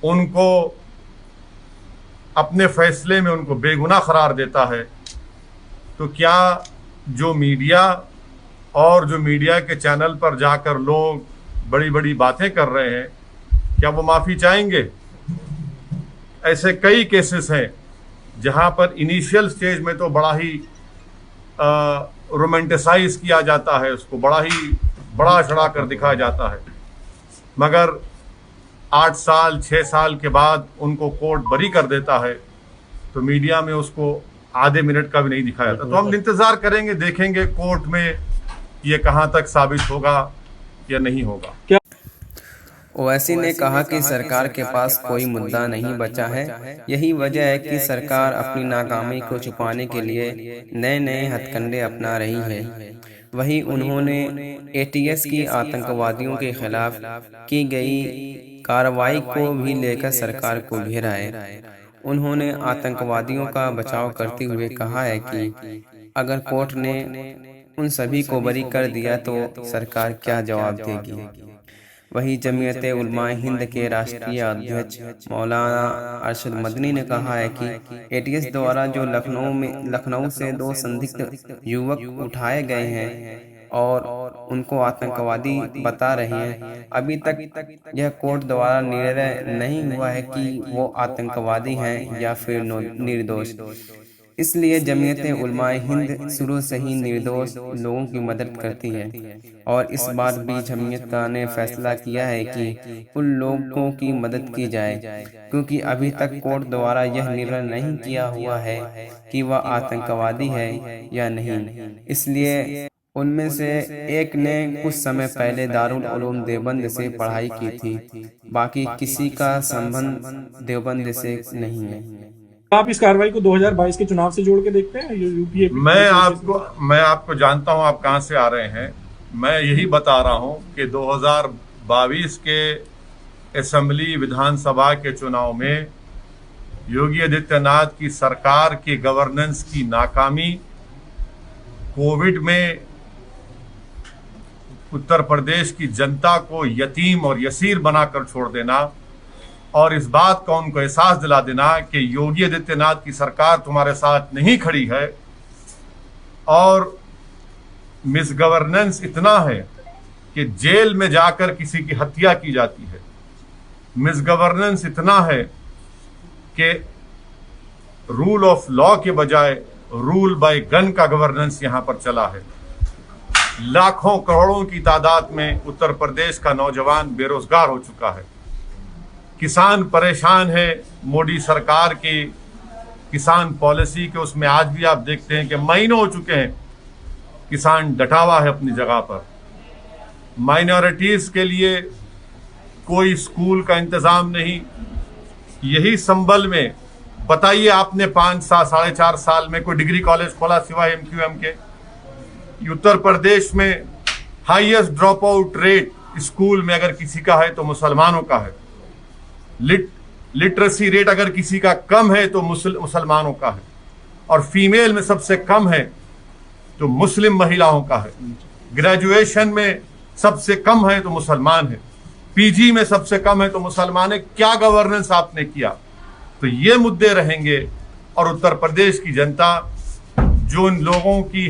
उनको अपने फैसले में उनको बेगुनाह करार देता है, तो क्या जो मीडिया और जो मीडिया के चैनल पर जाकर लोग बड़ी बड़ी बातें कर रहे हैं, क्या वो माफ़ी चाहेंगे? ऐसे कई केसेस हैं जहां पर इनिशियल स्टेज में तो बड़ा ही रोमांटिसाइज किया जाता है, उसको बड़ा चढ़ा कर दिखाया जाता है, मगर 8 साल 6 साल के बाद उनको कोर्ट बरी कर देता है तो मीडिया में उसको आधे मिनट का भी नहीं दिखाया जाता। तो हम इंतजार करेंगे, देखेंगे कोर्ट में ये कहां तक साबित होगा या नहीं होगा। क्या ओवैसी ने कहा कि सरकार के पास कोई मुद्दा नहीं बचा है। यही वजह है कि सरकार अपनी नाकामी को छुपाने के लिए नए नए हथकंडे अपना रही है। वहीं उन्होंने एटीएस की आतंकवादियों के खिलाफ की गई कार्रवाई को भी लेकर सरकार को घेरा है। उन्होंने आतंकवादियों का बचाव करते हुए कहा है कि अगर कोर्ट ने उन सभी को बरी कर दिया तो सरकार क्या जवाब देगी। वहीं जमीयत उलमा हिंद के राष्ट्रीय अध्यक्ष मौलाना अरशद मदनी ने कहा है कि एटीएस द्वारा जो लखनऊ से 2 संदिग्ध युवक उठाए गए हैं और उनको आतंकवादी बता रहे हैं, अभी तक यह कोर्ट द्वारा निर्णय नहीं हुआ है कि वो आतंकवादी हैं या फिर निर्दोष। इसलिए जमीयत उलमा हिंद शुरू से ही निर्दोष लोगों की मदद करती है और इस बार भी जमीयत ने फैसला किया है कि उन लोगों की मदद की जाए, क्योंकि अभी तक कोर्ट द्वारा यह निर्णय नहीं किया हुआ है कि वह आतंकवादी है या नहीं। इसलिए उनमें से एक ने कुछ समय पहले दारुल उलूम देवबंद से पढ़ाई की थी, बाकी किसी का संबंध देवबंद से नहीं है। आप इस कार्रवाई को 2022 के चुनाव से जोड़ के देखते हैं? यूपीए मैं आपको जानता हूं आप कहां से आ रहे हैं। मैं यही बता रहा हूं कि 2022 के असेंबली विधानसभा के चुनाव में योगी आदित्यनाथ की सरकार की गवर्नेंस की नाकामी, कोविड में उत्तर प्रदेश की जनता को यतीम और यसीर बनाकर छोड़ देना और इस बात का उनको एहसास दिला देना कि योगी आदित्यनाथ की सरकार तुम्हारे साथ नहीं खड़ी है, और मिसगवर्नेंस इतना है कि जेल में जाकर किसी की हत्या की जाती है। मिसगवर्नेंस इतना है कि रूल ऑफ लॉ के बजाय रूल बाय गन का गवर्नेंस यहां पर चला है। लाखों करोड़ों की तादाद में उत्तर प्रदेश का नौजवान बेरोजगार हो चुका है। किसान परेशान है मोदी सरकार की किसान पॉलिसी के, उसमें आज भी आप देखते हैं कि महीनों हो चुके हैं किसान डटा हुआ है अपनी जगह पर। माइनॉरिटीज के लिए कोई स्कूल का इंतजाम नहीं। यही संबल में बताइए आपने 5 साल 4.5 साल में कोई डिग्री कॉलेज खोला सिवाय एमक्यूएम के? उत्तर प्रदेश में highest drop out rate school में अगर किसी का है तो मुसलमानों का है। लिटरेसी रेट अगर किसी का कम है तो मुसलमानों का है, और फीमेल में सबसे कम है तो मुस्लिम महिलाओं का है। ग्रेजुएशन में सबसे कम है तो मुसलमान है, पीजी में सबसे कम है तो मुसलमान है। क्या गवर्नेंस आपने किया? तो ये मुद्दे रहेंगे और उत्तर प्रदेश की जनता जो इन लोगों की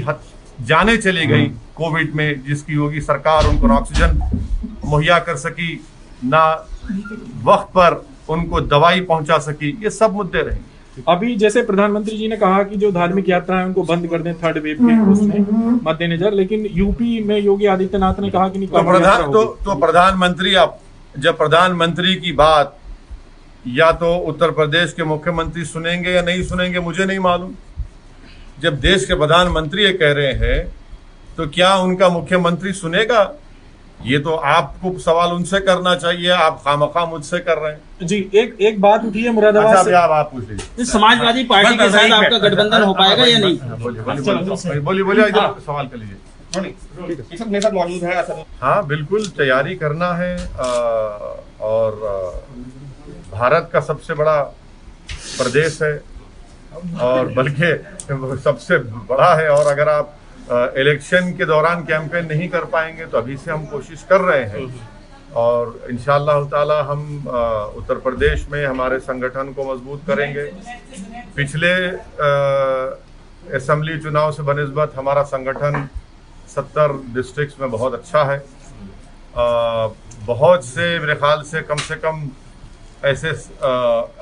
जाने चली गई कोविड में, जिसकी योगी सरकार उनको ऑक्सीजन मुहैया कर सकी, ना वक्त पर उनको दवाई पहुंचा सकी, ये सब मुद्दे रहेंगे। अभी जैसे प्रधानमंत्री जी ने कहा कि जो धार्मिक यात्राएं उनको बंद कर दें थर्ड वेव के उसमें मद्देनजर, लेकिन यूपी में योगी आदित्यनाथ ने कहा कि नहीं। तो प्रधानमंत्री, अब जब प्रधानमंत्री की बात या तो उत्तर प्रदेश के मुख्यमंत्री सुनेंगे या नहीं सुनेंगे मुझे नहीं मालूम। जब देश के प्रधानमंत्री ये कह रहे हैं तो क्या उनका मुख्यमंत्री सुनेगा? ये तो आपको सवाल उनसे करना चाहिए, आप खामखा मुझसे कर रहे हैं। जी, एक बात उठी है मुरादाबाद से। आप पूछ लीजिए। समाजवादी पार्टी के साथ आपका गठबंधन हो पाएगा या नहीं? बोलिए, सवाल कर लीजिए। मौजूद है। हाँ, बिल्कुल तैयारी करना है, और भारत का सबसे बड़ा प्रदेश है और बल्कि सबसे बड़ा है, और अगर आप इलेक्शन के दौरान कैंपेन नहीं कर पाएंगे तो अभी से हम कोशिश कर रहे हैं और इंशाअल्लाह ताला हम उत्तर प्रदेश में हमारे संगठन को मजबूत करेंगे। पिछले असेंबली चुनाव से बनिस्बत हमारा संगठन 70 डिस्ट्रिक्ट्स में बहुत अच्छा है। बहुत से मेरे ख्याल से कम ऐसे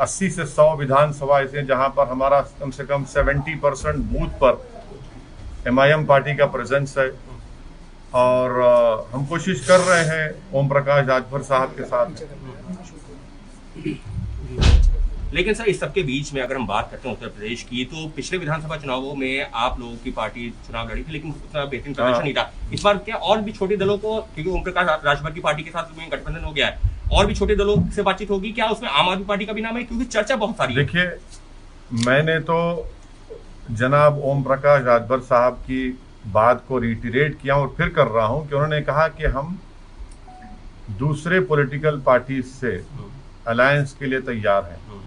80 से 100 विधानसभा ऐसे हैं जहां पर हमारा कम से कम 70% बूथ पर MIM पार्टी का प्रेजेंस है। और हम कोशिश कर रहे हैं ओम प्रकाश राजभर साहब के साथ। लेकिन सर, इस सबके बीच में अगर हम बात करते हैं उत्तर प्रदेश की, तो पिछले विधानसभा चुनावों में आप लोगों की पार्टी चुनाव लड़ी थी, लेकिन उतना बेहतरीन प्रदर्शन नहीं था। इस बार क्या और भी छोटे दलों को, क्योंकि ओम प्रकाश राजभर की पार्टी के साथ में गठबंधन हो गया है, और भी छोटे दलों से बातचीत होगी क्या? उसमें आम आदमी पार्टी का भी नाम है, क्योंकि चर्चा बहुत सारी है। देखिए, मैंने तो जनाब ओम प्रकाश राजभर साहब की बात को रिटरेट किया और फिर कर रहा हूं कि उन्होंने कहा कि हम दूसरे पॉलिटिकल पार्टी से अलायंस के लिए तैयार हैं।